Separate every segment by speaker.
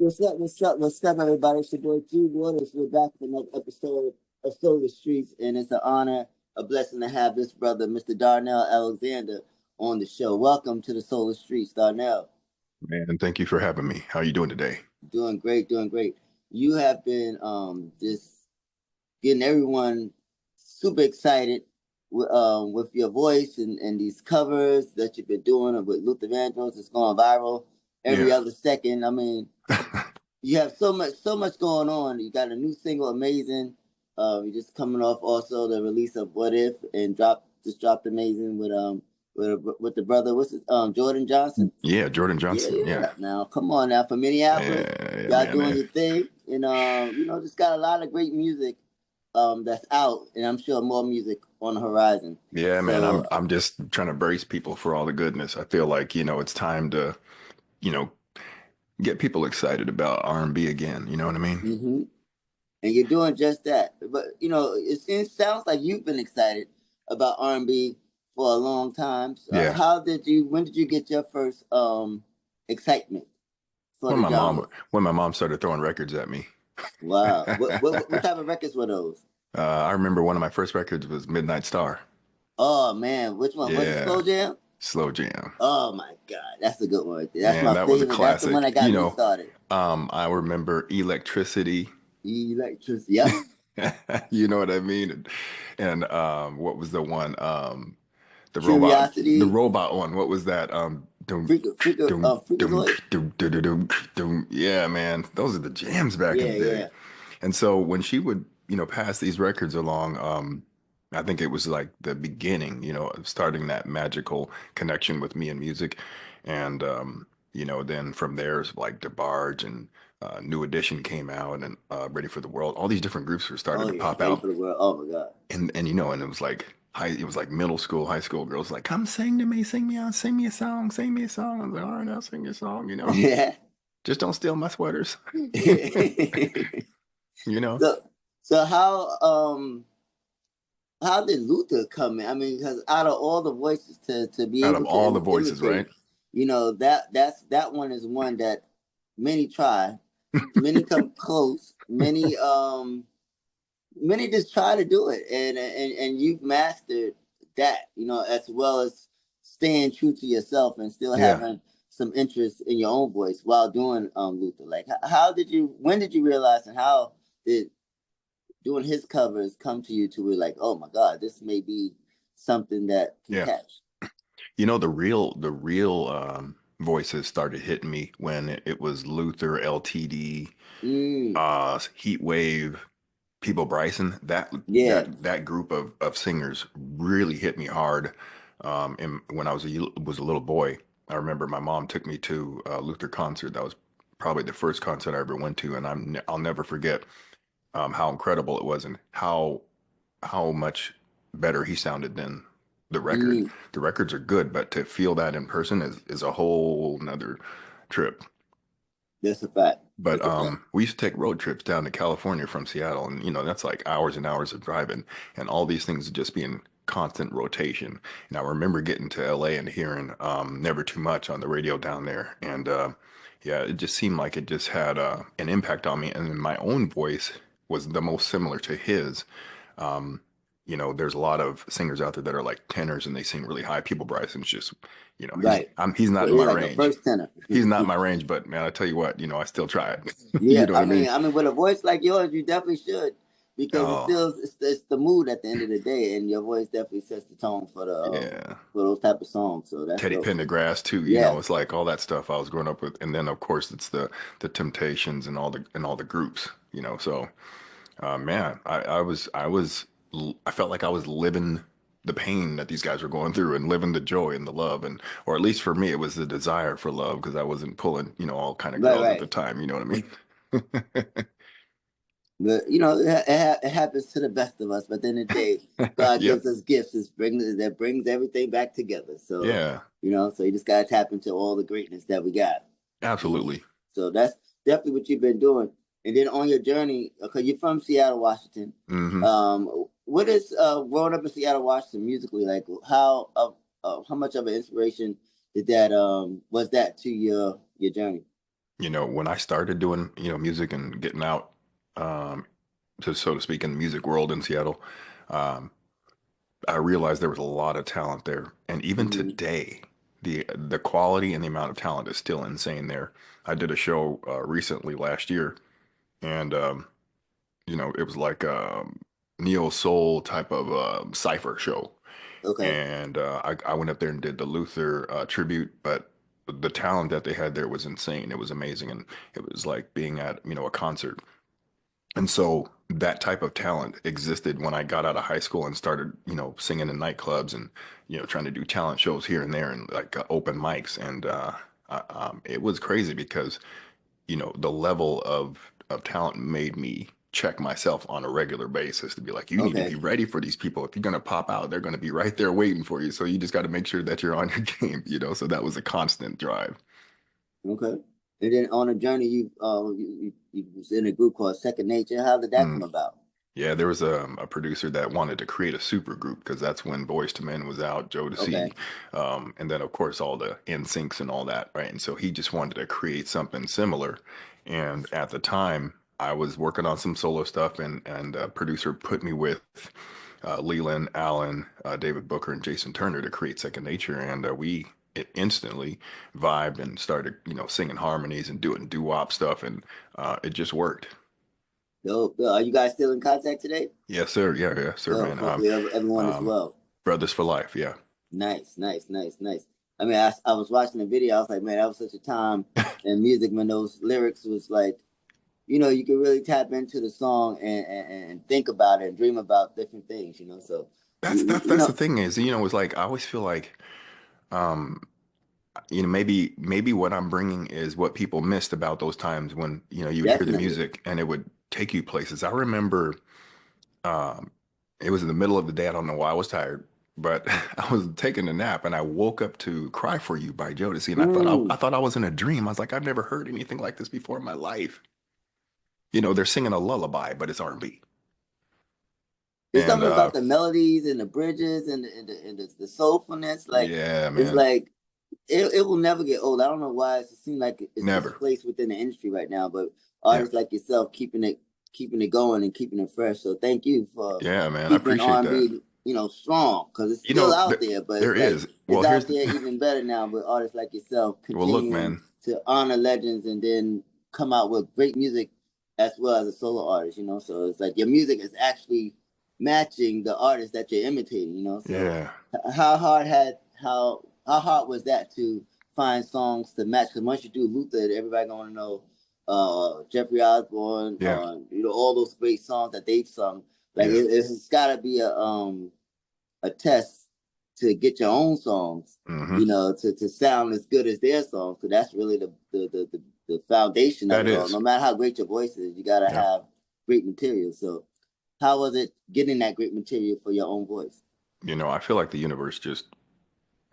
Speaker 1: What's up? What's up? What's up, everybody? It's your boy G Waters. We're back with another episode of Solar Streets, and it's an honor, a blessing to have this brother, Mr. Darnell Alexander, on the show. Welcome to the Solar Streets, Darnell.
Speaker 2: Man, thank you for having me. How are you doing today?
Speaker 1: Doing great, doing great. You have been just getting everyone super excited with your voice and these covers that you've been doing with Luther Vandross. It's going viral every
Speaker 2: Yeah.
Speaker 1: other second. I mean, you have so much going on. You got a new single, Amazing. You're just coming off also the release of What If and dropped Amazing with the brother, what's his Jordan Johnson.
Speaker 2: Yeah, Jordan
Speaker 1: Yeah,
Speaker 2: Johnson. Yeah.
Speaker 1: yeah. Now come on now from Minneapolis,
Speaker 2: Yeah, yeah,
Speaker 1: y'all
Speaker 2: man.
Speaker 1: doing your thing, and just got a lot of great music that's out, and I'm sure more music on the horizon.
Speaker 2: Yeah, man.
Speaker 1: So
Speaker 2: I'm just trying to brace people for all the goodness. I feel like, it's time to, you know, get people excited about R&B again. You know what I mean?
Speaker 1: hmm and you're doing just that. But sounds like you've been excited about R&B for a long time. So
Speaker 2: Yeah.
Speaker 1: when did you get your first excitement for
Speaker 2: When
Speaker 1: the
Speaker 2: my
Speaker 1: genre?
Speaker 2: mom when my mom started throwing records at me.
Speaker 1: Wow. What type of records were those?
Speaker 2: I remember one of my first records was Midnight Star.
Speaker 1: Oh man, which one? Was it
Speaker 2: Yeah,
Speaker 1: Slow Jam?
Speaker 2: Slow Jam.
Speaker 1: Oh my God, that's a good one right there. That's
Speaker 2: Man,
Speaker 1: my
Speaker 2: that was a
Speaker 1: favorite. That's the one
Speaker 2: classic.
Speaker 1: that got me started.
Speaker 2: I remember Electricity.
Speaker 1: Electricity. Yep.
Speaker 2: You know what I mean? And what was the one? The
Speaker 1: Curiosity.
Speaker 2: robot one. What was that?
Speaker 1: Freakazoid.
Speaker 2: Yeah, man. Those are the jams back in
Speaker 1: Yeah,
Speaker 2: the day.
Speaker 1: yeah.
Speaker 2: And so when she would, pass these records along, I think it was like the beginning, of starting that magical connection with me and music. And then from there, it's like DeBarge and New Edition came out and Ready for the World. All these different groups were starting
Speaker 1: Oh
Speaker 2: to
Speaker 1: yeah.
Speaker 2: pop
Speaker 1: Ready
Speaker 2: out.
Speaker 1: for the world. Oh my God.
Speaker 2: And it was like middle school, high school girls like, come sing to me, sing me a song, sing me a song. I was like, all right, I'll sing you a song.
Speaker 1: Yeah.
Speaker 2: Just don't steal my sweaters. You know?
Speaker 1: so so how did Luther come in? I mean, because out of all the voices to be
Speaker 2: Out of
Speaker 1: able to
Speaker 2: all the voices,
Speaker 1: imitate,
Speaker 2: right?
Speaker 1: that one is one that many try, many come close, many just try to do it, and you've mastered that, as well as staying true to yourself and still
Speaker 2: Yeah.
Speaker 1: having some interest in your own voice while doing Luther. Like, when did you realize, and how did doing his covers come to you to where like, oh my God, this may be something that can
Speaker 2: Yeah.
Speaker 1: catch?
Speaker 2: The real voices started hitting me when it was Luther, LTD,
Speaker 1: Mm,
Speaker 2: Heat Wave, People Bryson. That
Speaker 1: yeah.
Speaker 2: that that group of singers really hit me hard. And when I was a little boy, I remember my mom took me to a Luther concert. That was probably the first concert I ever went to, and I'll never forget how incredible it was and how much better he sounded than the record.
Speaker 1: Mm,
Speaker 2: The records are good, but to feel that in person is a whole nother trip.
Speaker 1: that's a fact.
Speaker 2: But
Speaker 1: That's a fact.
Speaker 2: we used to take road trips down to California from Seattle, and that's like hours and hours of driving, and all these things would just be in constant rotation. And I remember getting to LA and hearing Never Too Much on the radio down there, and yeah, it just seemed like it just had an impact on me. And then my own voice was the most similar to his. Um, there's a lot of singers out there that are like tenors and they sing really high. People Bryson's just,
Speaker 1: Right.
Speaker 2: he's not
Speaker 1: Well,
Speaker 2: in
Speaker 1: he's
Speaker 2: my
Speaker 1: like a
Speaker 2: range.
Speaker 1: first tenor.
Speaker 2: He's not in my range, but man, I tell you what, I still try it. You
Speaker 1: Yeah,
Speaker 2: know what
Speaker 1: I
Speaker 2: I
Speaker 1: mean,
Speaker 2: mean?
Speaker 1: with a voice like yours, you definitely should, because
Speaker 2: Oh,
Speaker 1: it's the mood at the end of the day, and your voice definitely sets the tone
Speaker 2: yeah.
Speaker 1: for those type of songs. So that's
Speaker 2: Teddy
Speaker 1: dope.
Speaker 2: Pendergrass too,
Speaker 1: Yeah.
Speaker 2: it's like all that stuff I was growing up with. And then of course it's the Temptations and all the groups, so man, I felt like I was living the pain that these guys were going through and living the joy and the love, and or at least for me it was the desire for love because I wasn't pulling, all kind of
Speaker 1: Right,
Speaker 2: girls at the
Speaker 1: right.
Speaker 2: time, you know what I mean?
Speaker 1: But it happens to the best of us. But then the day, God
Speaker 2: Yep.
Speaker 1: gives us gifts. That brings everything back together. So
Speaker 2: Yeah,
Speaker 1: so you just gotta tap into all the greatness that we got. You know,
Speaker 2: absolutely.
Speaker 1: so that's definitely what you've been doing. And then on your journey, okay, you're from Seattle, Washington.
Speaker 2: Hmm.
Speaker 1: What is growing up in Seattle, Washington, musically like? How much of an inspiration did that was that to your journey?
Speaker 2: When I started doing, music and getting out, to so to speak, in the music world in Seattle, um, I realized there was a lot of talent there. And even
Speaker 1: Hmm.
Speaker 2: today, the quality and the amount of talent is still insane there. I did a show recently last year, and it was like a neo soul type of cipher show.
Speaker 1: Okay.
Speaker 2: And I went up there and did the Luther tribute, but the talent that they had there was insane. It was amazing, and it was like being at a concert. And so that type of talent existed when I got out of high school and started singing in nightclubs and trying to do talent shows here and there and like open mics. And it was crazy because the level of talent made me check myself on a regular basis to be like, you need to be
Speaker 1: Okay.
Speaker 2: ready for these people. If you're gonna pop out, they're gonna be right there waiting for you. So you just got to make sure that you're on your game. So that was a constant drive.
Speaker 1: Okay. And then on a journey, you was in a group called Second Nature. How did that
Speaker 2: Mm.
Speaker 1: come about?
Speaker 2: Yeah, there was a producer that wanted to create a super group because that's when Boyz II Men was out, Joe
Speaker 1: Okay.
Speaker 2: to and then of course all the NSYNCs and all that, right? And so he just wanted to create something similar. And at the time, I was working on some solo stuff, and producer put me with Leland Allen, David Booker, and Jason Turner to create Second Nature, and we it instantly vibed and started, singing harmonies and doing doo-wop stuff, and it just worked.
Speaker 1: Yo, are you guys still in contact today?
Speaker 2: Yes, sir. Yeah, yeah, sir,
Speaker 1: Yo,
Speaker 2: man.
Speaker 1: hopefully everyone is
Speaker 2: Um,
Speaker 1: well.
Speaker 2: Brothers for life. Yeah.
Speaker 1: Nice, nice, nice, nice. I mean, I was watching the video. I was like, man, that was such a time in music when those lyrics was like, you can really tap into the song and think about it and dream about different things. So,
Speaker 2: That's
Speaker 1: you,
Speaker 2: that's
Speaker 1: you
Speaker 2: that's the
Speaker 1: know,
Speaker 2: thing is, it's like I always feel like, um, maybe what I'm bringing is what people missed about those times when, you would hear the
Speaker 1: definitely.
Speaker 2: music and it would take you places. I remember, um, it was in the middle of the day. I don't know why I was tired, but I was taking a nap and I woke up to "Cry for You" by Jodeci, and I thought I,
Speaker 1: Mm.
Speaker 2: I thought I was in a dream. I was like, I've never heard anything like this before in my life. They're singing a lullaby, but it's R&B.
Speaker 1: There's
Speaker 2: And
Speaker 1: something about the melodies and the bridges and the soulfulness. Like
Speaker 2: yeah,
Speaker 1: it's
Speaker 2: man,
Speaker 1: like it will never get old. I don't know why it seems like it's
Speaker 2: never.
Speaker 1: displaced within the industry right now, but
Speaker 2: Yeah.
Speaker 1: artists like yourself keeping it going and keeping it fresh. So thank you for
Speaker 2: Yeah, man, I
Speaker 1: keeping
Speaker 2: appreciate that.
Speaker 1: R&B, strong because it's still out
Speaker 2: Th
Speaker 1: there, but
Speaker 2: there
Speaker 1: it's like
Speaker 2: is.
Speaker 1: it's
Speaker 2: Well,
Speaker 1: out there even better now with artists like yourself
Speaker 2: well, look,
Speaker 1: continuing
Speaker 2: man,
Speaker 1: to honor legends and then come out with great music as well as a solo artist. So it's like your music is actually matching the artist that you're imitating. So
Speaker 2: yeah,
Speaker 1: how hard was that to find songs to match? Because once you do Luther, everybody gonna know Jeffrey Osborne,
Speaker 2: yeah,
Speaker 1: all those great songs that they've sung. Like
Speaker 2: yeah.
Speaker 1: it's gotta be a test to get your own songs,
Speaker 2: Hmm.
Speaker 1: to sound as good as their songs. Because that's really the foundation of
Speaker 2: That
Speaker 1: it all.
Speaker 2: is.
Speaker 1: No matter how great your voice is, you gotta
Speaker 2: Yeah.
Speaker 1: have great material. So how was it getting that great material for your own voice?
Speaker 2: I feel like the universe just,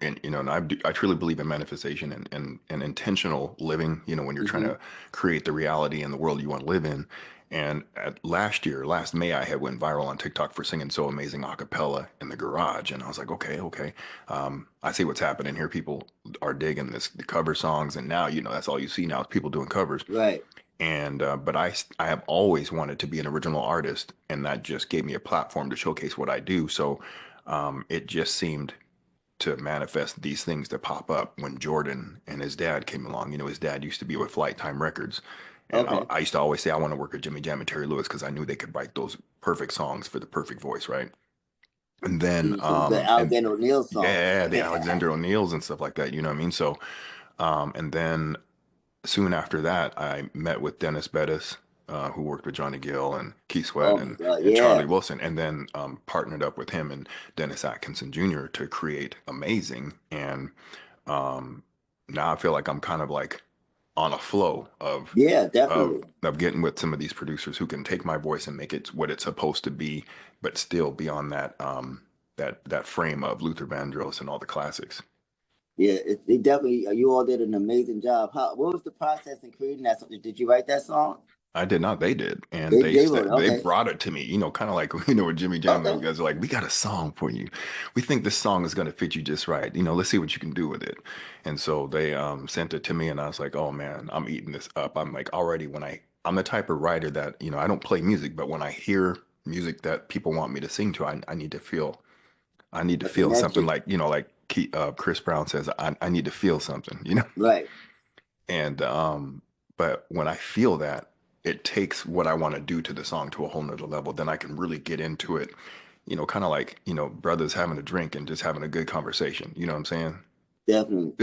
Speaker 2: and I truly believe in manifestation and intentional living, when you're trying
Speaker 1: Hmm.
Speaker 2: to create the reality and the world you want to live in. And last May, I had went viral on TikTok for singing So Amazing a cappella in the garage. And I was like, okay, okay. I see what's happening here. People are digging the cover songs. And now, that's all you see now is people doing covers.
Speaker 1: Right.
Speaker 2: And but I have always wanted to be an original artist, and that just gave me a platform to showcase what I do. So it just seemed to manifest these things to pop up when Jordan and his dad came along. His dad used to be with Flight Time Records. And I,
Speaker 1: Okay.
Speaker 2: I used to always say I want to work with Jimmy Jam and Terry Lewis because I knew they could write those perfect songs for the perfect voice, right? And then,
Speaker 1: Some good
Speaker 2: and
Speaker 1: Alexander O'Neill songs.
Speaker 2: yeah, the Alexander O'Neills and stuff like that. You know what I mean? So, and then soon after that, I met with Dennis Bettis, who worked with Johnny Gill and Keith Sweat
Speaker 1: Oh my God,
Speaker 2: and
Speaker 1: yeah.
Speaker 2: Charlie Wilson, and then partnered up with him and Dennis Atkinson Jr. to create Amazing. And um, now I feel like I'm kind of like on a flow
Speaker 1: Yeah,
Speaker 2: of
Speaker 1: definitely.
Speaker 2: of getting with some of these producers who can take my voice and make it what it's supposed to be, but still be on that frame of Luther Vandross and all the classics.
Speaker 1: Yeah, it definitely. You all did an amazing job. What was the process in creating that song? Did you write that song?
Speaker 2: I did not. They did, and
Speaker 1: They wrote it.
Speaker 2: they
Speaker 1: Okay.
Speaker 2: brought it to me. You know, kind of like with Jimmy Jam. Those
Speaker 1: Okay.
Speaker 2: guys are like, we got a song for you. We think this song is going to fit you just right. You know, let's see what you can do with it. And so they sent it to me, and I was like, oh man, I'm eating this up. I'm like already I'm the type of writer that I don't play music, but when I hear music that people want me to sing to, I need to feel
Speaker 1: A
Speaker 2: something
Speaker 1: connection.
Speaker 2: like Chris Brown says, I need to feel something. You know.
Speaker 1: Right.
Speaker 2: And but when I feel that, it takes what I want to do to the song to a whole nother level. Then I can really get into it, kind of like, brothers having a drink and just having a good conversation. You know what I'm saying?
Speaker 1: Definitely.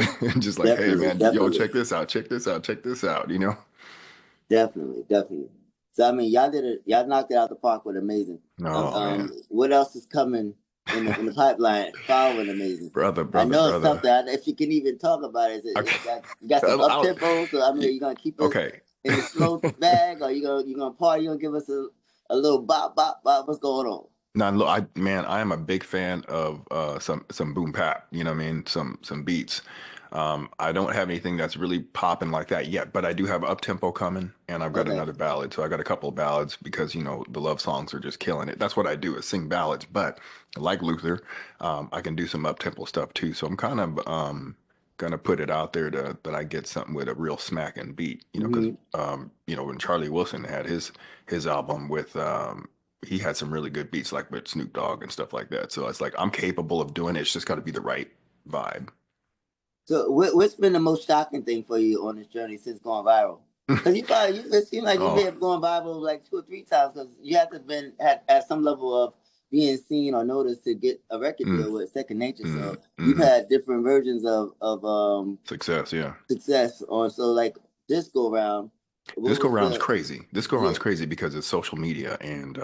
Speaker 2: Just like, hey
Speaker 1: Definitely.
Speaker 2: man, yo,
Speaker 1: Definitely.
Speaker 2: check this out, check this out, check this out, you know?
Speaker 1: Definitely. Definitely. So I mean, y'all did it. Y'all knocked it out the park with amazing.
Speaker 2: Oh man.
Speaker 1: What else is coming in the pipeline following amazing?
Speaker 2: Brother,
Speaker 1: I
Speaker 2: brother,
Speaker 1: know it's
Speaker 2: brother.
Speaker 1: something. If you can even talk about it,
Speaker 2: Okay.
Speaker 1: you got some up
Speaker 2: I'll-
Speaker 1: tempo. So I mean, are you gonna keep us
Speaker 2: okay.
Speaker 1: in the slow bag, or you gonna party? You gonna give us a little bop bop bop? What's going on?
Speaker 2: Now, look, I am a big fan of some boom bap. You know what I mean? Some beats. I don't have anything that's really popping like that yet, but I do have up tempo coming, and I've got
Speaker 1: Okay.
Speaker 2: another ballad. So I got a couple of ballads because the love songs are just killing it. That's what I do is sing ballads. But like Luther, I can do some up tempo stuff too. So I'm kind of gonna put it out there that I get something with a real smacking beat. Because
Speaker 1: Hmm.
Speaker 2: when Charlie Wilson had his album with he had some really good beats like with Snoop Dogg and stuff like that. So it's like I'm capable of doing it. It's just got to be the right vibe.
Speaker 1: So what's been the most shocking thing for you on this journey since going viral? Because it seems like you may
Speaker 2: Oh,
Speaker 1: have gone viral like 2 or 3 times because you have to have been at some level of being seen or noticed to get a record
Speaker 2: mm,
Speaker 1: deal with Second Nature.
Speaker 2: mm,
Speaker 1: So you've
Speaker 2: mm.
Speaker 1: had different versions of
Speaker 2: Success, yeah.
Speaker 1: success on. So like this go round, what
Speaker 2: This go
Speaker 1: was
Speaker 2: around's
Speaker 1: the
Speaker 2: crazy. This go around's
Speaker 1: yeah?
Speaker 2: crazy because it's social media and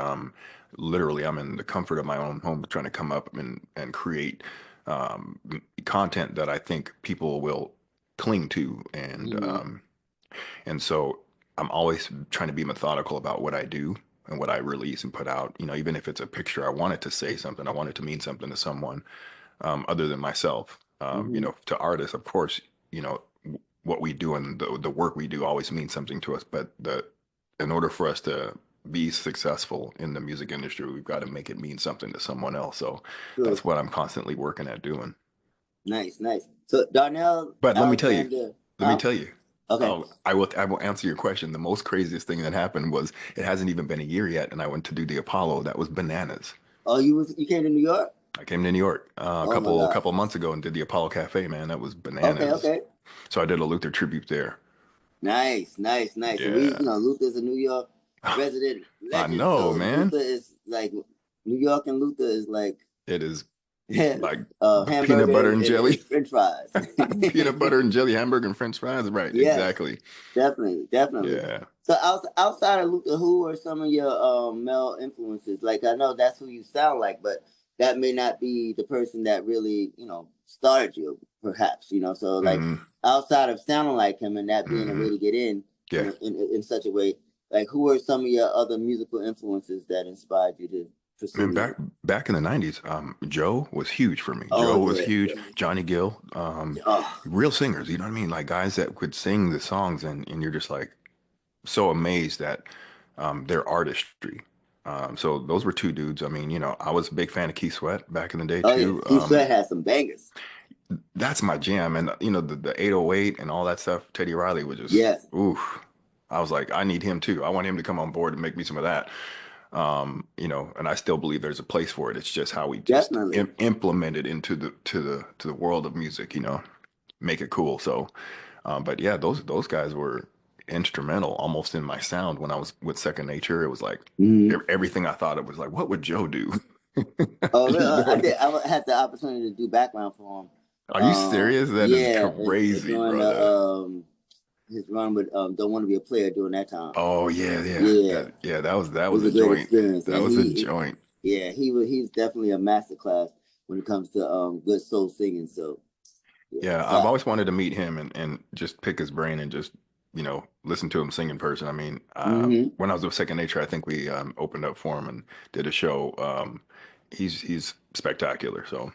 Speaker 2: literally I'm in the comfort of my own home trying to come up and create content that I think people will cling to
Speaker 1: Hmm.
Speaker 2: and so I'm always trying to be methodical about what I do and what I release and put out. Even if it's a picture, I want it to say something. I want it to mean something to someone other than myself.
Speaker 1: Hmm.
Speaker 2: To artists, of course, what we do and the work we do always means something to us. But in order for us to be successful in the music industry, we've got to make it mean something to someone else. So
Speaker 1: True.
Speaker 2: that's what I'm constantly working at doing.
Speaker 1: Nice, nice. So Darnell
Speaker 2: But
Speaker 1: Alexander,
Speaker 2: let me
Speaker 1: huh?
Speaker 2: tell you.
Speaker 1: Okay.
Speaker 2: Oh, I will answer your question. The most craziest thing that happened was it hasn't even been a year yet, and I went to do the Apollo. That was bananas.
Speaker 1: Oh, you came to New York?
Speaker 2: I came to New York a
Speaker 1: Oh my God.
Speaker 2: couple months ago and did the Apollo Cafe, man. That was
Speaker 1: Okay,
Speaker 2: bananas.
Speaker 1: okay.
Speaker 2: So I did a Luther tribute there.
Speaker 1: Nice, nice, nice. And
Speaker 2: Yeah.
Speaker 1: Luther's a New York resident
Speaker 2: I
Speaker 1: legend.
Speaker 2: know,
Speaker 1: So
Speaker 2: man.
Speaker 1: Luther is like New York, and Luther is like
Speaker 2: It is like peanut
Speaker 1: hamburger
Speaker 2: butter and
Speaker 1: and
Speaker 2: jelly.
Speaker 1: French fries.
Speaker 2: Peanut butter and jelly hamburger and French fries. Right,
Speaker 1: Yes,
Speaker 2: exactly.
Speaker 1: definitely, definitely.
Speaker 2: Yeah.
Speaker 1: So outside of Luther, who are some of your male influences? Like I know that's who you sound like, but that may not be the person that really started you, perhaps. So like
Speaker 2: Hmm.
Speaker 1: outside of sounding like him and that being a way
Speaker 2: Hmm.
Speaker 1: to get in,
Speaker 2: Yeah.
Speaker 1: in such a way, like who are some of your other musical influences that inspired you to pursue
Speaker 2: Man,
Speaker 1: music?
Speaker 2: back in the 90s, Joe was huge for me.
Speaker 1: Oh
Speaker 2: Joe was
Speaker 1: yeah,
Speaker 2: huge.
Speaker 1: yeah.
Speaker 2: Johnny Gill,
Speaker 1: Oh,
Speaker 2: real singers, you know what I mean? Like guys that could sing the songs and you're just like so amazed at their artistry. So those were two dudes. I mean, I was a big fan of Keith Sweat back in the day
Speaker 1: oh yeah.
Speaker 2: too.
Speaker 1: Keith Sweat has some bangers.
Speaker 2: That's my jam. And the 808 and all that stuff, Teddy Riley was just
Speaker 1: Yes,
Speaker 2: oof. I was like, I need him too. I want him to come on board and make me some of that. And I still believe there's a place for it. It's just how we just
Speaker 1: definitely.
Speaker 2: implement it into the world of music, make it cool. So, but yeah, those guys were instrumental almost in my sound when I was with Second Nature. It was like
Speaker 1: Mhm.
Speaker 2: everything I thought it was like, what would Joe do?
Speaker 1: Oh, really?
Speaker 2: You know
Speaker 1: I
Speaker 2: what I
Speaker 1: did.
Speaker 2: mean?
Speaker 1: Had the opportunity to do background for him.
Speaker 2: Are you serious? That is
Speaker 1: Yeah,
Speaker 2: crazy,
Speaker 1: during the
Speaker 2: brother.
Speaker 1: his run with "Don't Want to Be a Player" during that time.
Speaker 2: Oh yeah, yeah.
Speaker 1: Yeah,
Speaker 2: That
Speaker 1: it
Speaker 2: was
Speaker 1: was
Speaker 2: a
Speaker 1: a great
Speaker 2: joint.
Speaker 1: experience,
Speaker 2: That
Speaker 1: and
Speaker 2: was a joint.
Speaker 1: yeah, he's definitely a masterclass when it comes to good soul singing. So yeah,
Speaker 2: Yeah, I've
Speaker 1: so
Speaker 2: always wanted to meet him and just pick his brain and just, listen to him sing in person. I mean,
Speaker 1: hmm
Speaker 2: when I was with Second Nature, I think we opened up for him and did a show. He's spectacular. So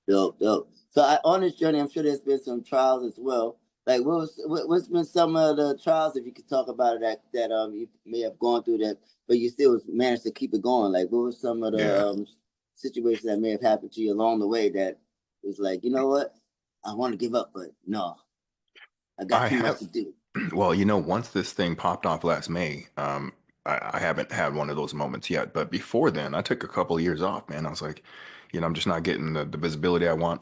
Speaker 1: dope, dope. So on this journey, I'm sure there's been some trials as well. Like what's been some of the trials, if you could talk about it, that you may have gone through that, but you still managed to keep it going. Like what was some of the
Speaker 2: Yeah.
Speaker 1: situations that may have happened to you along the way that was like, you know what, I want to give up, but no, I got
Speaker 2: I
Speaker 1: too much
Speaker 2: have,
Speaker 1: to do.
Speaker 2: well, once this thing popped off last May, I haven't had one of those moments yet. But before then, I took a couple of years off, man. I was like, I'm just not getting the visibility I want.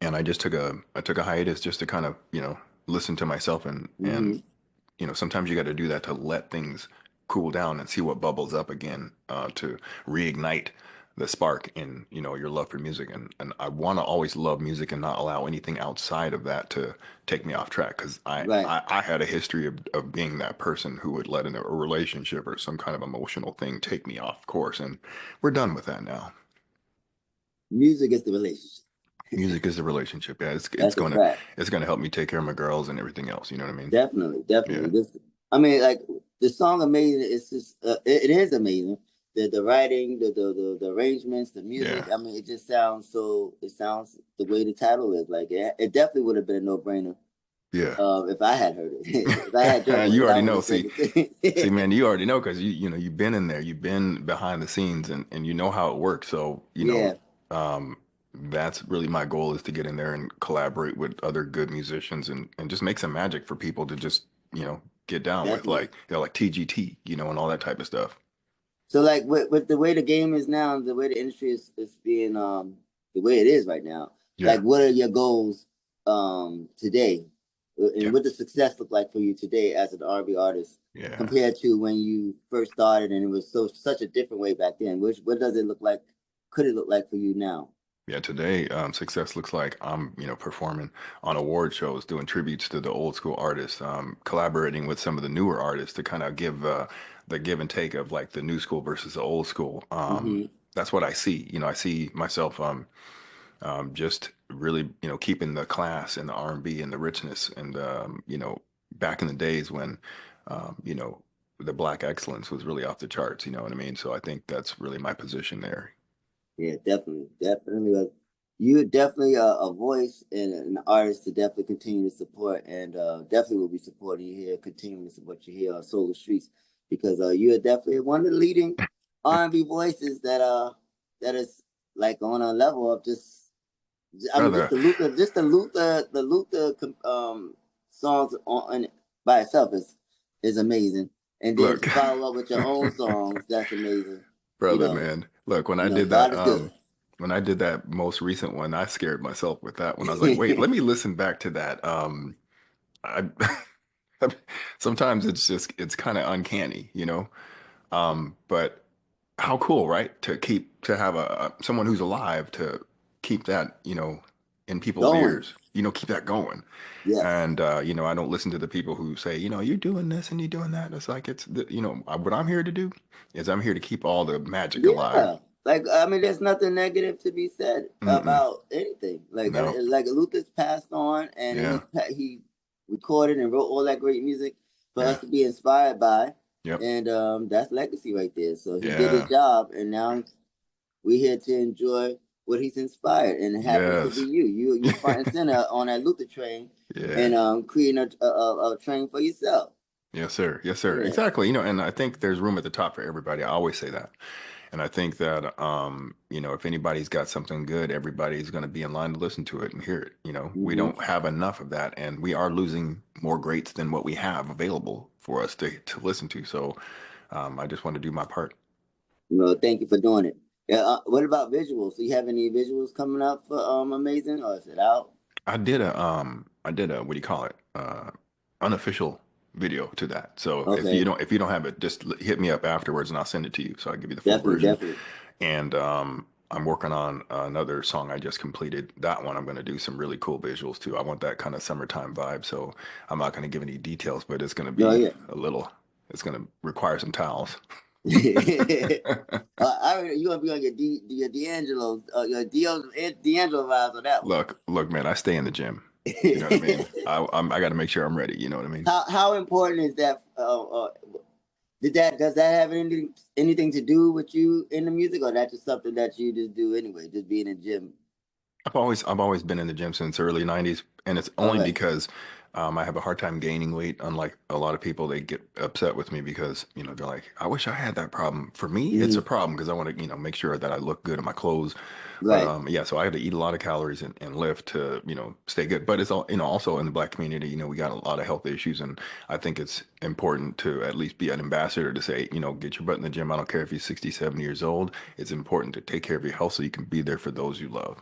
Speaker 2: And I took a hiatus just to kind of, listen to myself and
Speaker 1: Mm-hmm.
Speaker 2: sometimes you got to do that to let things cool down and see what bubbles up again, to reignite the spark in, your love for music. And I want to always love music and not allow anything outside of that to take me off track. Because
Speaker 1: Right.
Speaker 2: I had a history of being that person who would let a relationship or some kind of emotional thing take me off course. And we're done with that now.
Speaker 1: Music is the relationship.
Speaker 2: Music is a relationship. Yeah,
Speaker 1: That's a fact.
Speaker 2: it's gonna help me take care of my girls and everything else. You know what I mean?
Speaker 1: Definitely,
Speaker 2: Yeah.
Speaker 1: definitely. This, I mean, like the song "Amazing." It's just, it is amazing. The writing, the arrangements, the music.
Speaker 2: Yeah.
Speaker 1: I mean, it just sounds so. It sounds the way the title is. Like it definitely would have been a no brainer.
Speaker 2: Yeah.
Speaker 1: If I had heard it, if I had drunk on
Speaker 2: You
Speaker 1: it, I
Speaker 2: already
Speaker 1: would
Speaker 2: know.
Speaker 1: have said
Speaker 2: See,
Speaker 1: it.
Speaker 2: man, you already know because you've been in there, you've been behind the scenes, and you know how it works. So,
Speaker 1: Yeah,
Speaker 2: that's really my goal is to get in there and collaborate with other good musicians and just make some magic for people to just, get down with
Speaker 1: definitely.
Speaker 2: like, like TGT, and all that type of stuff.
Speaker 1: So like with the way the game is now, the way the industry is being the way it is right now, like
Speaker 2: Yeah.
Speaker 1: what are your goals today? And
Speaker 2: Yeah.
Speaker 1: what does success look like for you today as an R&B artist
Speaker 2: Yeah.
Speaker 1: compared to when you first started and it was such a different way back then? What does it look like? Could it look like for you now?
Speaker 2: Yeah, today, success looks like I'm, performing on award shows, doing tributes to the old school artists, collaborating with some of the newer artists to kind of give the give and take of like the new school versus the old school.
Speaker 1: Mm-hmm.
Speaker 2: That's what I see. I see myself just really, keeping the class and the R&B and the richness and back in the days when, the black excellence was really off the charts. You know what I mean? So I think that's really my position there.
Speaker 1: Yeah, definitely, definitely. You're definitely a voice and an artist to definitely continue to support, and definitely will be supporting you here, continuing to support you here on Solar Streets, because you are definitely one of the leading R&B voices that is like on a level of just, I mean,
Speaker 2: Brother,
Speaker 1: the Luther songs on by itself is amazing, and then
Speaker 2: look.
Speaker 1: to follow up with your own songs, that's amazing. You
Speaker 2: Brother,
Speaker 1: know,
Speaker 2: man. Look,
Speaker 1: God is good.
Speaker 2: when I did that most recent one, I scared myself with that one. I was like, wait, let me listen back to that. I sometimes it's kind of uncanny, but how cool, right? To have someone who's alive to keep that, in people's
Speaker 1: Going.
Speaker 2: ears, keep that going.
Speaker 1: Yes.
Speaker 2: And I don't listen to the people who say, you're doing this and you're doing that. It's like what I'm here to do is I'm here to keep all the magic alive.
Speaker 1: Yeah. Like I mean, there's nothing negative to be said
Speaker 2: Mm-mm.
Speaker 1: about anything.
Speaker 2: No.
Speaker 1: Like Lucas passed on, and
Speaker 2: Yeah.
Speaker 1: he recorded and wrote all that great music for us
Speaker 2: Yeah.
Speaker 1: to be inspired by,
Speaker 2: Yep.
Speaker 1: and that's legacy right there. So he did his
Speaker 2: Yeah.
Speaker 1: job, and now we're here to enjoy what he's inspired, and it happens to be
Speaker 2: Yes.
Speaker 1: you. You're front and center on that Luther train, and
Speaker 2: Yeah.
Speaker 1: creating a train for yourself.
Speaker 2: Yes, sir. Yes, sir.
Speaker 1: Yeah.
Speaker 2: Exactly. And I think there's room at the top for everybody. I always say that. And I think that if anybody's got something good, everybody's going to be in line to listen to it and hear it. We
Speaker 1: Mm-hmm.
Speaker 2: don't have enough of that, and we are losing more greats than what we have available for us to listen to. So, I just want to do my part.
Speaker 1: Thank you for doing it. Yeah. What about visuals? Do you have any visuals coming up for Amazing, or is it out?
Speaker 2: I did a, what do you call it? Unofficial video to that. So
Speaker 1: Okay.
Speaker 2: if you don't have it, just hit me up afterwards and I'll send it to you. So I'll give you the full
Speaker 1: Definitely,
Speaker 2: version.
Speaker 1: definitely.
Speaker 2: And I'm working on another song I just completed. That one I'm going to do some really cool visuals too. I want that kind of summertime vibe. So I'm not going to give any details, but it's going to
Speaker 1: No,
Speaker 2: be
Speaker 1: yeah.
Speaker 2: it's going to require some towels.
Speaker 1: You gonna be on your D'Angelo D'Angelo vibes on that one.
Speaker 2: Look, man, I stay in the gym. You know what I mean? I got to make sure I'm ready. You know what I mean?
Speaker 1: How important is that? Does that have anything to do with you in the music, or that's just something that you just do anyway, just being in the gym?
Speaker 2: I've always been in the gym since early 90s, and it's only
Speaker 1: Okay.
Speaker 2: because I have a hard time gaining weight. Unlike a lot of people, they get upset with me because, they're like, I wish I had that problem. For me, it's a
Speaker 1: Hmm.
Speaker 2: problem because I want to, make sure that I look good in my clothes. But
Speaker 1: Right.
Speaker 2: yeah, so I have to eat a lot of calories and lift to, stay good. But it's all, also in the Black community, we got a lot of health issues, and I think it's important to at least be an ambassador to say, get your butt in the gym. I don't care if you're 60, 70 years old. It's important to take care of your health so you can be there for those you love.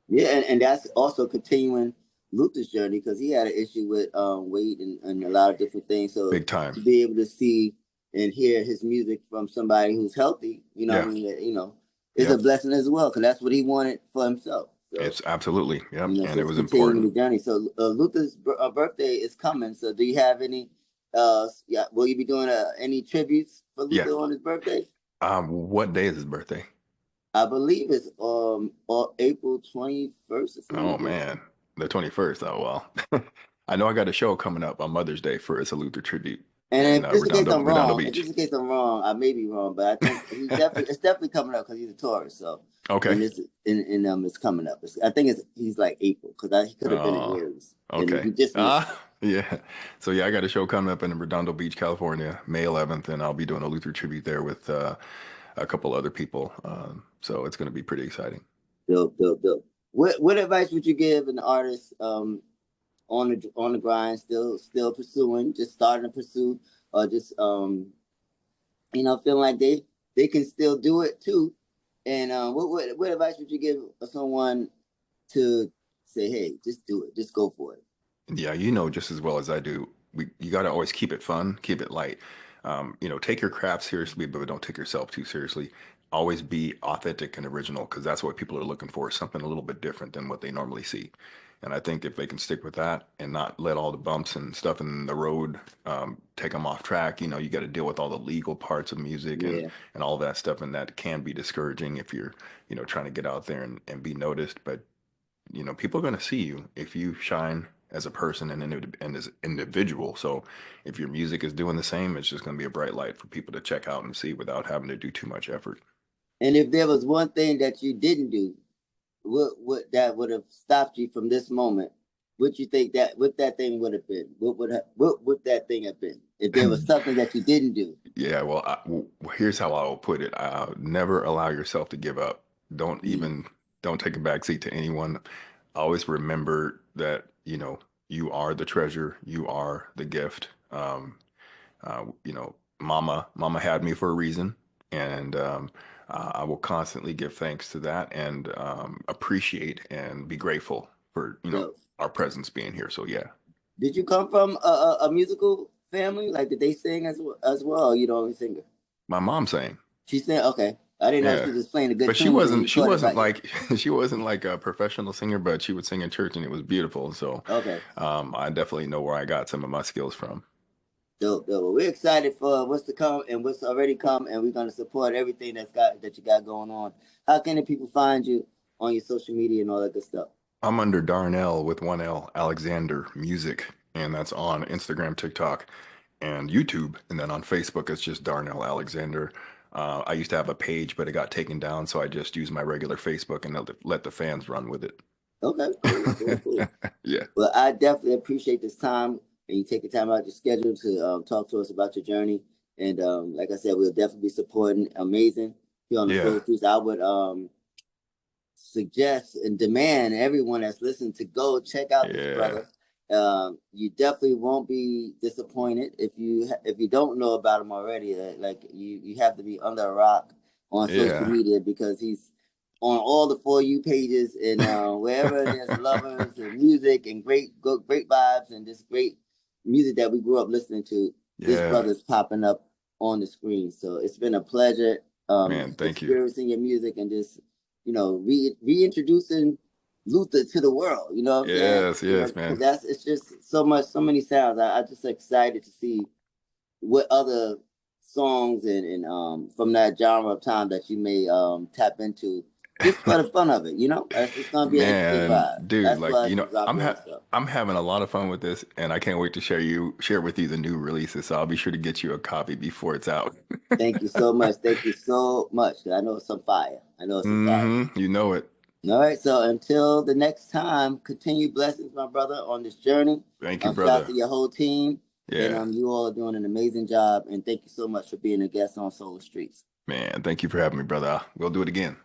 Speaker 1: Yeah, and that's also continuing Luther's journey because he had an issue with weight and a lot of different things. So
Speaker 2: Big time.
Speaker 1: to be able to see and hear his music from somebody who's healthy, you know what
Speaker 2: Yeah.
Speaker 1: I mean, is a
Speaker 2: Yep.
Speaker 1: blessing as well because that's what he wanted for himself. So,
Speaker 2: It's absolutely. Yep.
Speaker 1: so
Speaker 2: And it
Speaker 1: it's
Speaker 2: was
Speaker 1: continuing
Speaker 2: important.
Speaker 1: the journey. So Luther's birthday is coming. So do you have any? Yeah, will you be doing any tributes for
Speaker 2: Yeah.
Speaker 1: Luther on his birthday?
Speaker 2: What day is his birthday?
Speaker 1: I believe it's or April 21st or something
Speaker 2: Oh
Speaker 1: like that.
Speaker 2: man, the 21st. Oh well. I know I got a show coming up on Mother's Day for it's a Luther tribute
Speaker 1: And
Speaker 2: in
Speaker 1: if just in case I'm
Speaker 2: Redondo
Speaker 1: wrong, if
Speaker 2: Beach.
Speaker 1: just in case I'm wrong, I may be wrong, but I think he's definitely it's definitely coming up because he's a Taurus. So
Speaker 2: Okay.
Speaker 1: and this and it's coming up. I think he's like April because he could have been in
Speaker 2: Oh,
Speaker 1: Aries and
Speaker 2: okay.
Speaker 1: he just missed it.
Speaker 2: Yeah. So yeah, I got a show coming up in Redondo Beach, California, May 11th, and I'll be doing a Luther tribute there with a couple other people. So it's going to be pretty exciting.
Speaker 1: Dope, dope, dope. What advice would you give an artist on the grind, still pursuing, just starting to pursue, or just feeling like they can still do it too? And what advice would you give someone to say, hey, just do it, just go for it?
Speaker 2: Yeah, you know just as well as I do. You got to always keep it fun, keep it light. Take your craft seriously, but don't take yourself too seriously. Always be authentic and original because that's what people are looking for, something a little bit different than what they normally see. And I think if they can stick with that and not let all the bumps and stuff in the road take them off track, you got to deal with all the legal parts of music
Speaker 1: Yeah.
Speaker 2: and all that stuff, and that can be discouraging if you're, trying to get out there and be noticed. But people are going to see you if you shine as a person and as an individual. So if your music is doing the same, it's just going to be a bright light for people to check out and see without having to do too much effort.
Speaker 1: And if there was one thing that you didn't do, what that would have stopped you from this moment? What you think what that thing would have been? What would that thing have been if there was something that you didn't do?
Speaker 2: Yeah, well, here's how I'll put it. Never allow yourself to give up. Don't
Speaker 1: Mm,
Speaker 2: even don't take a backseat to anyone. Always remember that, you are the treasure, you are the gift. Mama had me for a reason, and I will constantly give thanks to that and appreciate and be grateful for,
Speaker 1: so,
Speaker 2: our presence being here. So yeah,
Speaker 1: did you come from a musical family? Like, did they sing as well? Or you the only singer?
Speaker 2: my mom sang,
Speaker 1: She sang. Okay, I didn't know if
Speaker 2: yeah,
Speaker 1: she was playing the good
Speaker 2: but she
Speaker 1: tunes and
Speaker 2: wasn't she
Speaker 1: recorded by
Speaker 2: wasn't
Speaker 1: ear.
Speaker 2: like she wasn't like a professional singer, but she would sing in church and it was beautiful. So
Speaker 1: Okay,
Speaker 2: I definitely know where I got some of my skills from.
Speaker 1: dope, dope. Well, we're excited for what's to come and what's already come, and we're gonna support everything that you got going on. How can the people find you on your social media and all that good stuff?
Speaker 2: I'm under Darnell with one L, Alexander Music, and that's on Instagram, TikTok, and YouTube. And then on Facebook, it's just Darnell Alexander. I used to have a page, but it got taken down, so I just use my regular Facebook and let the fans run with
Speaker 1: Okay, cool, cool, cool.
Speaker 2: it. Yeah.
Speaker 1: Well, I definitely appreciate this time and you taking time out your schedule to talk to us about your journey. And like I said, we'll definitely be supporting Amazing here on the
Speaker 2: Yeah.
Speaker 1: Soul Truth. I would suggest and demand everyone that's listening to go check out this
Speaker 2: Yeah.
Speaker 1: brother. You definitely won't be disappointed if you don't know about him already. Like you have to be under a rock on social
Speaker 2: Yeah.
Speaker 1: media because he's on all the For You pages and wherever there's lovers and music and great vibes and just great music that we grew up listening to. This
Speaker 2: Yeah.
Speaker 1: brother's popping up on the screen, so it's been a pleasure
Speaker 2: Man, thank you.
Speaker 1: experiencing your music and just reintroducing Luther to the world. You know what I'm saying?
Speaker 2: Yes, yes,
Speaker 1: Because
Speaker 2: man.
Speaker 1: that's it's just so many sounds. I just excited to see what other songs and from that genre of time that you may tap into just for the fun of it. It's gonna be an interesting
Speaker 2: Man,
Speaker 1: vibe.
Speaker 2: dude,
Speaker 1: That's
Speaker 2: like,
Speaker 1: plus you drop your own stuff.
Speaker 2: I'm having a lot of fun with this and I can't wait to share with you the new releases. So I'll be sure to get you a copy before it's out.
Speaker 1: Thank you so much. Thank you so much. 'Cause I know it's some fire. I know it's some fire.
Speaker 2: You know it.
Speaker 1: All right. So until the next time, continue blessings, my brother, on this journey.
Speaker 2: Thank you,
Speaker 1: Shout out
Speaker 2: brother.
Speaker 1: to your whole team. And
Speaker 2: Yeah,
Speaker 1: you all are doing an amazing job. And thank you so much for being a guest on Solar Streets.
Speaker 2: man. Thank you for having me, brother. We'll do it again.